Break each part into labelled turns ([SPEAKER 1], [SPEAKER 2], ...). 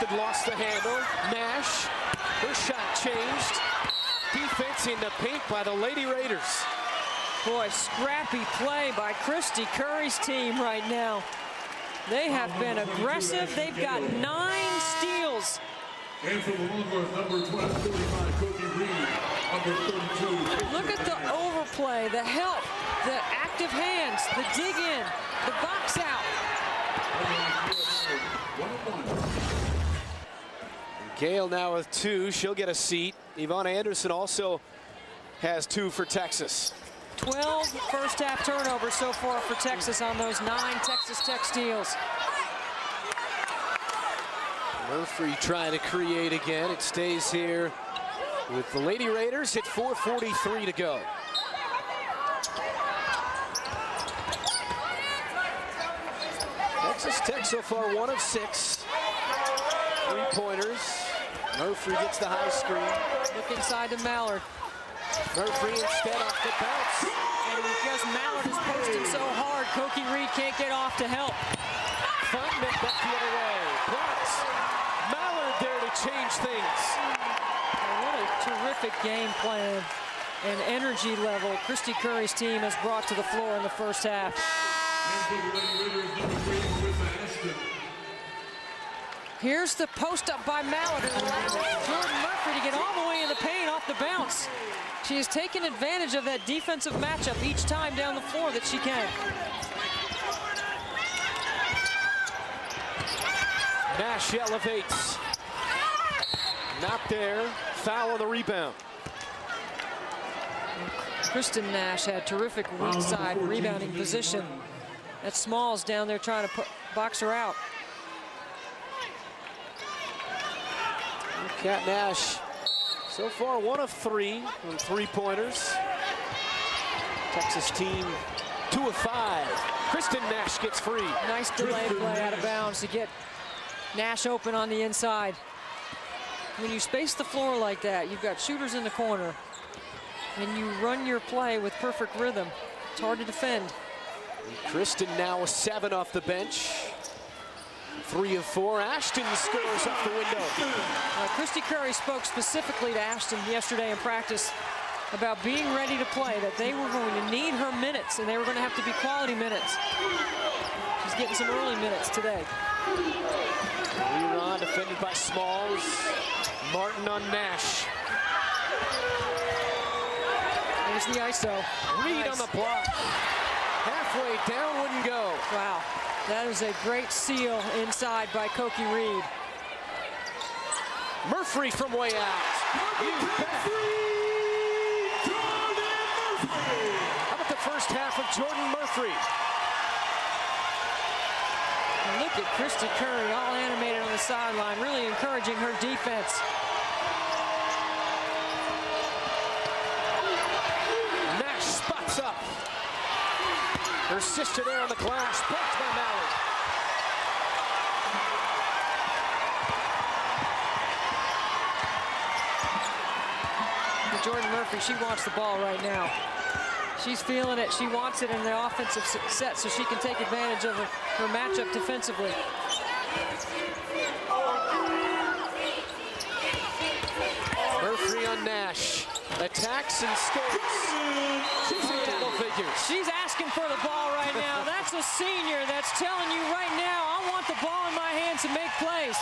[SPEAKER 1] Something lost the handle. Nash, her shot changed. Defense in the paint by the Lady Raiders.
[SPEAKER 2] Boy, scrappy play by Christy Curry's team right now. They have been aggressive. They've got 9 steals.
[SPEAKER 3] And from the Longhorns, number 1245, Kobe Reed, number 32.
[SPEAKER 2] Look at the overplay, the help, the active hands, the dig in, the box out.
[SPEAKER 1] Gale now with 2. She'll get a seat. Yvonne Anderson also has 2 for Texas.
[SPEAKER 2] 12 first-half turnovers so far for Texas on those 9 Texas Tech steals.
[SPEAKER 1] Murphy trying to create again. It stays here with the Lady Raiders at 4:43 to go. Texas Tech so far 1 of 6. 3-pointers. Murphy gets the high screen.
[SPEAKER 2] Look inside to Mallard.
[SPEAKER 1] Murphy instead off the bounce.
[SPEAKER 2] And because Mallard is posting so hard, Koki Reed can't get off to help.
[SPEAKER 1] Fundman back the other way. Blocked. Mallard there to change things.
[SPEAKER 2] What a terrific game plan and energy level Christy Curry's team has brought to the floor in the first half. Here's the post up by Mallard and allows Jordan Murphy to get all the way in the paint off the bounce. She has taken advantage of that defensive matchup each time down the floor that she can.
[SPEAKER 1] Nash elevates. Not there. Foul on the rebound.
[SPEAKER 2] Kristen Nash had terrific weak side rebounding position. That Smalls down there trying to box her out.
[SPEAKER 1] Kat Nash so far 1 of 3 on 3-pointers. Texas team 2 of 5. Kristen Nash gets free.
[SPEAKER 2] Nice delay play out of bounds to get Nash open on the inside. When you space the floor like that, you've got shooters in the corner, and you run your play with perfect rhythm. It's hard to defend.
[SPEAKER 1] And Kristen now with 7 off the bench. 3 of 4. Ashton scores off the window.
[SPEAKER 2] Christy Curry spoke specifically to Ashton yesterday in practice about being ready to play, that they were going to need her minutes, and they were going to have to be quality minutes. She's getting some early minutes today.
[SPEAKER 1] Rerun defended by Smalls. Martin on Nash.
[SPEAKER 2] There's the ISO.
[SPEAKER 1] Reed
[SPEAKER 2] nice.
[SPEAKER 1] on the block. Halfway down, wouldn't go.
[SPEAKER 2] Wow, that is a great seal inside by Koki Reed.
[SPEAKER 1] Murphy from way out. How about the first half of Jordan Murphy?
[SPEAKER 2] And look at Christy Curry, all animated on the sideline, really encouraging her defense.
[SPEAKER 1] Nash spots up. Her sister there on the glass, blocked by Mallard.
[SPEAKER 2] Jordan Murphy, she wants the ball right now. She's feeling it. She wants it in the offensive set so she can take advantage of her matchup defensively.
[SPEAKER 1] Murphy on Nash. Attacks and scores. She's in double figures.
[SPEAKER 2] She's asking for the ball right now. That's a senior that's telling you right now, I want the ball in my hands to make plays.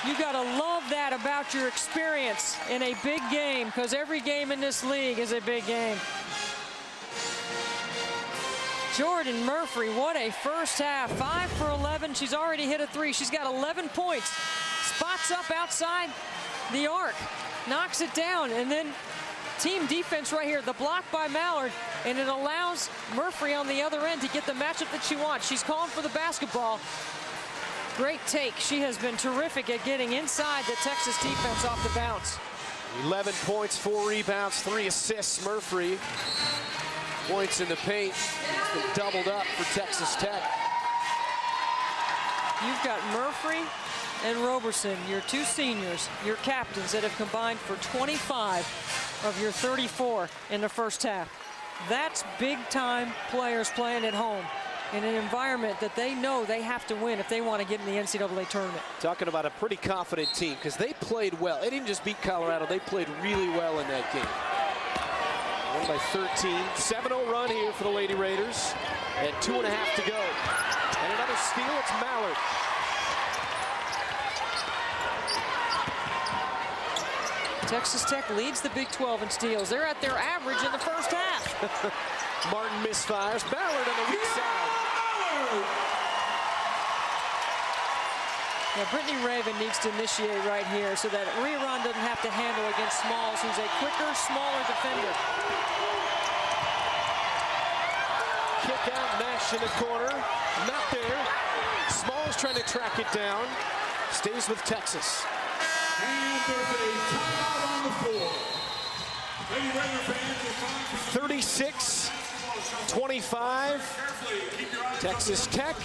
[SPEAKER 2] You gotta love that about your experience in a big game, because every game in this league is a big game. Jordan Murphy, what a first half. 5 for 11. She's already hit a 3. She's got 11 points. Spots up outside the arc, knocks it down, and then team defense right here, the block by Mallard, and it allows Murphy on the other end to get the matchup that she wants. She's calling for the basketball. Great take. She has been terrific at getting inside the Texas defense off the bounce.
[SPEAKER 1] 11 points, 4 rebounds, 3 assists. Murphy, points in the paint. It's been doubled up for Texas Tech.
[SPEAKER 2] You've got Murphy and Roberson, your 2 seniors, your captains that have combined for 25 of your 34 in the first half. That's big-time players playing at home. in an environment that they know they have to win if they want to get in the NCAA tournament.
[SPEAKER 1] Talking about a pretty confident team because they played well. They didn't just beat Colorado, they played really well in that game. Won by 13. 7-0 run here for the Lady Raiders. And 2.5 to go. And another steal, it's Mallard.
[SPEAKER 2] Texas Tech leads the Big 12 in steals. They're at their average in the first half.
[SPEAKER 1] Martin misfires. Ballard on the weak side.
[SPEAKER 2] Now, Brittany Raven needs to initiate right here so that Rerun doesn't have to handle against Smalls, who's a quicker, smaller defender.
[SPEAKER 1] Kick out, Nash in the corner. Not there. Smalls trying to track it down. Stays with Texas.
[SPEAKER 3] And there's a timeout on the floor.
[SPEAKER 1] 36-25. Texas Tech.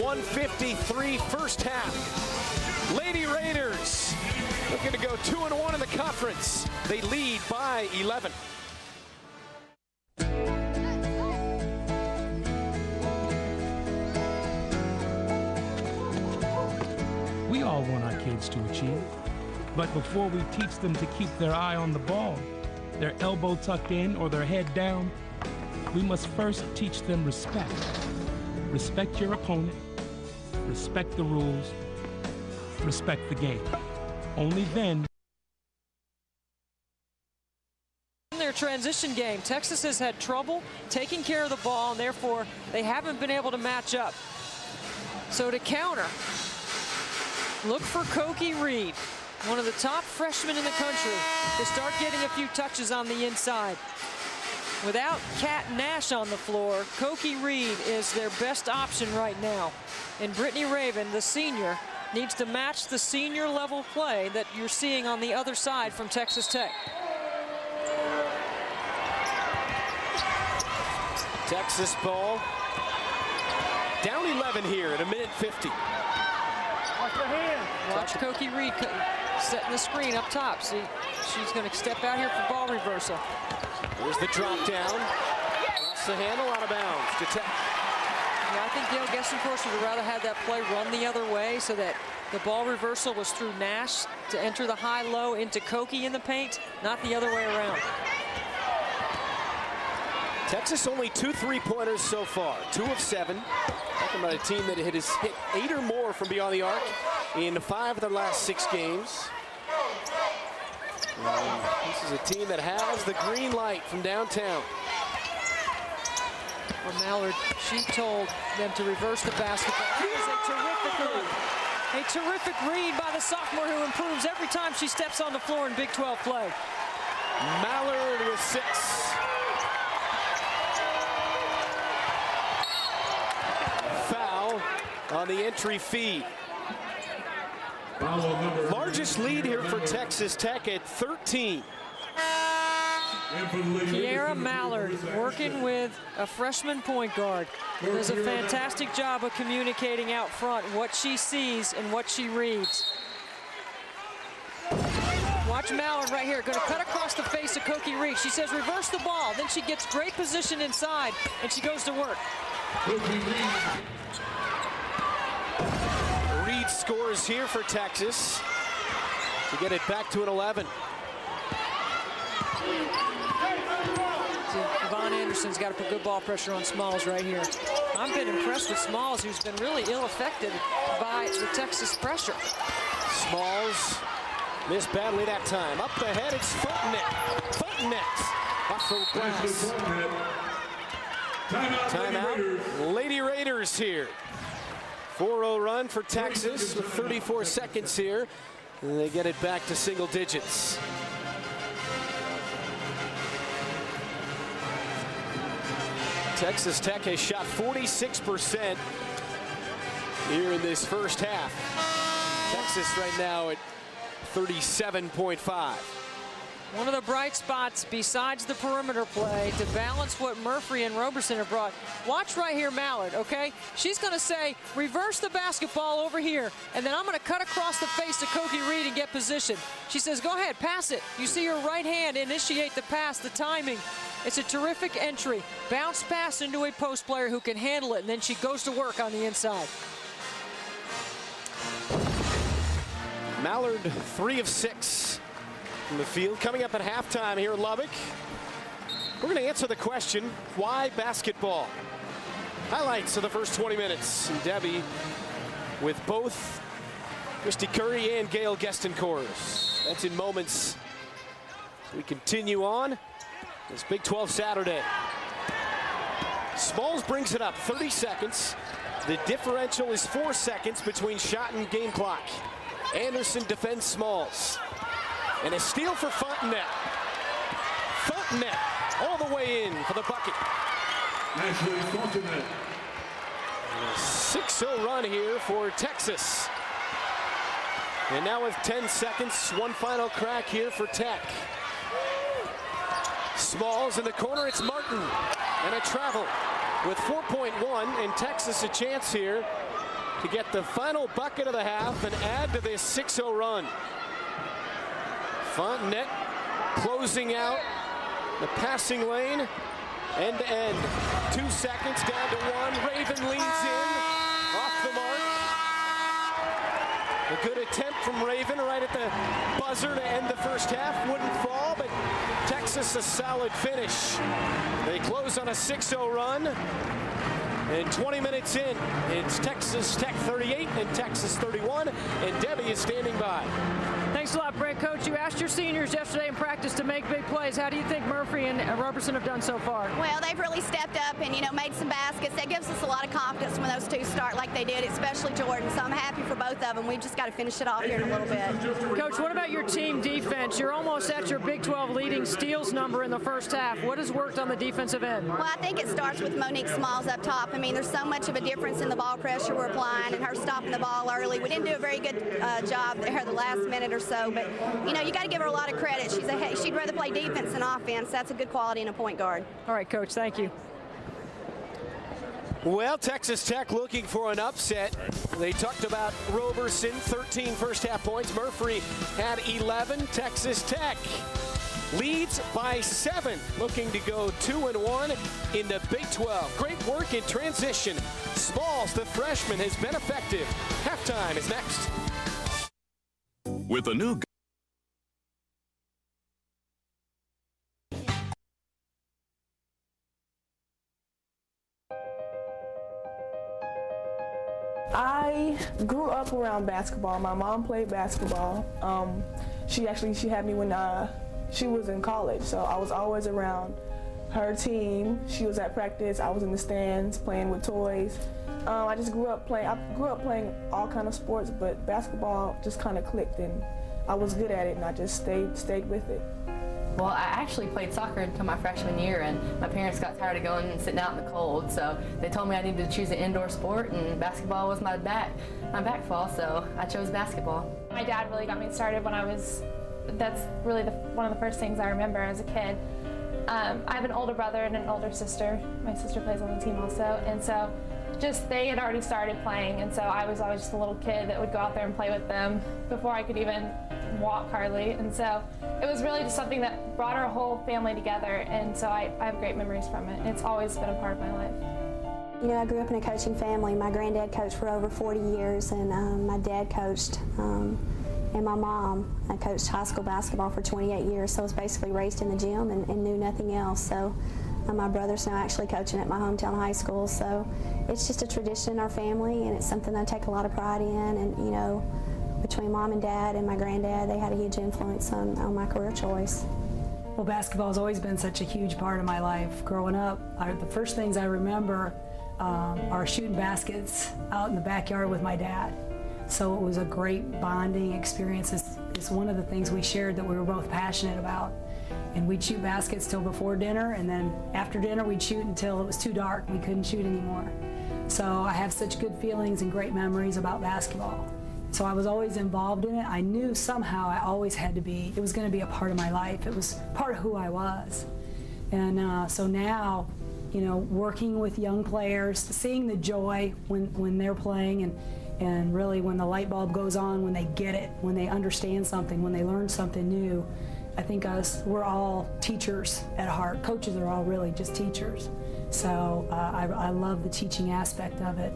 [SPEAKER 1] 1:53 first half. Lady Raiders looking to go 2-1 in the conference. They lead by 11.
[SPEAKER 4] We all want our kids to achieve, but before we teach them to keep their eye on the ball, their elbow tucked in or their head down, we must first teach them respect. Respect your opponent, respect the rules, respect the game. Only then.
[SPEAKER 2] In their transition game, Texas has had trouble taking care of the ball, and therefore they haven't been able to match up. So to counter, look for Cokie Reed, one of the top freshmen in the country, to start getting a few touches on the inside. Without Kat Nash on the floor, Cokie Reed is their best option right now. And Brittany Raven, the senior, needs to match the senior level play that you're seeing on the other side from Texas Tech.
[SPEAKER 1] Texas ball. Down 11 here at 1:50.
[SPEAKER 2] Watch Cokie Reed setting the screen up top. See, she's going to step out here for ball reversal.
[SPEAKER 1] Here's the drop down. Across the handle, out of bounds to Tech.
[SPEAKER 2] Yeah, I think Gail Gessenfors would have rather had that play run the other way so that the ball reversal was through Nash to enter the high-low into Cokie in the paint, not the other way around.
[SPEAKER 1] Texas only 2 3-pointers so far, 2 of 7. Talking about a team that has hit 8 or more from beyond the arc in 5 of their last 6 games. This is a team that has the green light from downtown.
[SPEAKER 2] Well, Mallard, she told them to reverse the basketball. That was a terrific read. A terrific read by the sophomore who improves every time she steps on the floor in Big 12 play.
[SPEAKER 1] Mallard with 6. Foul on the entry feed. Largest lead here for Texas Tech at 13.
[SPEAKER 2] Kiera Mallard working with a freshman point guard who does a fantastic job of communicating out front what she sees and what she reads. Watch Mallard right here, going to cut across the face of Cokie Reed. She says reverse the ball, then she gets great position inside and she goes to work.
[SPEAKER 1] Reed scores here for Texas to get it back to an 11.
[SPEAKER 2] Yvonne Anderson's got to put good ball pressure on Smalls right here. I've been impressed with Smalls, who's been really ill-affected by the Texas pressure.
[SPEAKER 1] Smalls missed badly that time. Up ahead, it's Footnet. Off the glass. Timeout. Lady Raiders here. 4-0 run for Texas with 34 seconds here. And they get it back to single digits. Texas Tech has shot 46% here in this first half. Texas right now at 37.5.
[SPEAKER 2] One of the bright spots besides the perimeter play to balance what Murphy and Roberson have brought. Watch right here, Mallard, okay? She's going to say, reverse the basketball over here, and then I'm going to cut across the face of Cokie Reed and get position. She says, go ahead, pass it. You see her right hand initiate the pass, the timing. It's a terrific entry. Bounce pass into a post player who can handle it, and then she goes to work on the inside.
[SPEAKER 1] Mallard 3 of 6 from the field. Coming up at halftime here in Lubbock, we're going to answer the question, why basketball? Highlights of the first 20 minutes. And Debbie with both Christy Curry and Gail Gestencourt. That's in moments. We continue on this Big 12 Saturday. Smalls brings it up, 30 seconds. The differential is 4 seconds between shot and game clock. Anderson defends Smalls. And a steal for Fontenette. Fontenette all the way in for the bucket.
[SPEAKER 3] Ashlee Roberson.
[SPEAKER 1] 6-0 run here for Texas. And now with 10 seconds, one final crack here for Tech. Smalls in the corner, it's Martin. And a travel with 4.1, and Texas a chance here to get the final bucket of the half and add to this 6-0 run. Fontenette closing out the passing lane, end to end. 2 seconds down to 1. Raven leans in, off the mark. A good attempt from Raven right at the buzzer to end the first half. Wouldn't fall, but Texas a solid finish. They close on a 6-0 run. And 20 minutes in, it's Texas Tech 38 and Texas 31, and Debbie is standing by.
[SPEAKER 2] Thanks a lot, Brent. Coach, you asked your seniors yesterday in practice to make big plays. How do you think Murphy and Roberson have done so far?
[SPEAKER 5] Well, they've really stepped up and, made some baskets. That gives us a lot of confidence when those two start like they did, especially Jordan. So I'm happy for both of them. We've just got to finish it off here in a little bit.
[SPEAKER 2] Coach, what about your team defense? You're almost at your Big 12 leading steals number in the first half. What has worked on the defensive end?
[SPEAKER 5] Well, I think it starts with Monique Smalls up top. There's so much of a difference in the ball pressure we're applying and her stopping the ball early. We didn't do a very good job there the last minute or so, but you got to give her a lot of credit. She'd rather play defense than offense. That's a good quality in a point guard.
[SPEAKER 2] All right, Coach, thank you.
[SPEAKER 1] Well, Texas Tech looking for an upset. They talked about Roberson, 13 first half points. Murphy had 11. Texas Tech leads by 7, looking to go 2-1 in the Big 12. Great work in transition. Smalls, the freshman, has been effective. Halftime is next.
[SPEAKER 6] With a new
[SPEAKER 7] I grew up around basketball. My mom played basketball. She had me when she was in college, so I was always around her team. She was at practice. I was in the stands playing with toys. I just grew up playing. I grew up playing all kind of sports, but basketball just kind of clicked, and I was good at it, and I just stayed with it.
[SPEAKER 8] Well, I actually played soccer until my freshman year, and my parents got tired of going and sitting out in the cold, so they told me I needed to choose an indoor sport, and basketball was my backfall, so I chose basketball.
[SPEAKER 9] My dad really got me started when that's really one of the first things I remember as a kid. I have an older brother and an older sister. My sister plays on the team also, and so they had already started playing, and so I was always just a little kid that would go out there and play with them before I could even walk hardly, and so it was really just something that brought our whole family together, and so I have great memories from it. It's always been a part of my life.
[SPEAKER 5] I grew up in a coaching family. My granddad coached for over 40 years, and my dad coached, and my mom coached high school basketball for 28 years, so I was basically raised in the gym and knew nothing else. So my brother's now actually coaching at my hometown high school, so it's just a tradition in our family, and it's something I take a lot of pride in, and between mom and dad and my granddad, they had a huge influence on my career choice.
[SPEAKER 10] Well, basketball has always been such a huge part of my life. Growing up, the first things I remember are shooting baskets out in the backyard with my dad. So it was a great bonding experience. It's one of the things we shared that we were both passionate about. And we'd shoot baskets till before dinner, and then after dinner we'd shoot until it was too dark. We couldn't shoot anymore. So I have such good feelings and great memories about basketball. So I was always involved in it. I knew somehow I always had to be, it was going to be a part of my life. It was part of who I was. And so now, working with young players, seeing the joy when they're playing, and really when the light bulb goes on, when they get it, when they understand something, when they learn something new, I think we're all teachers at heart. Coaches are all really just teachers. So I love the teaching aspect of it.